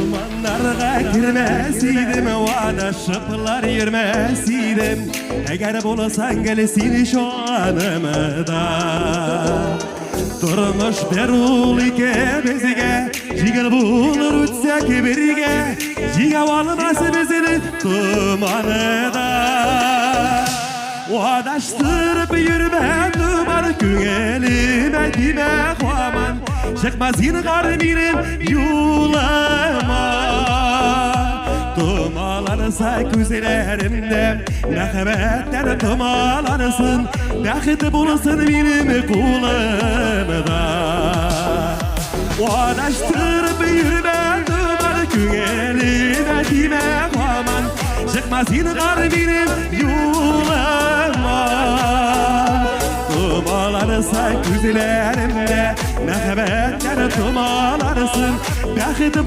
Dumanlarga girmesiydim, vada şıplar yürmesiydim. Eğer bulasan gelsin şu anımda. Durmuş derul ikimizge, jiger bulur uçsak birge. Jiga olmaz bizim dumanıda. Vadaştırıp yürüme duman, küngelime dime kuaman. Çıkmaz yine garibim yoluma. Dumalanırsa gözlerimde, mehabetten dumalansın. Bakıt bulunsun benim kulumda. Vadaştırıp yürüme duman, küngelime dime kuaman. Çıkmaz yine garibim yoluma. Dumalanırsa gözlerimde, mehabetten dumalansın. Bakıt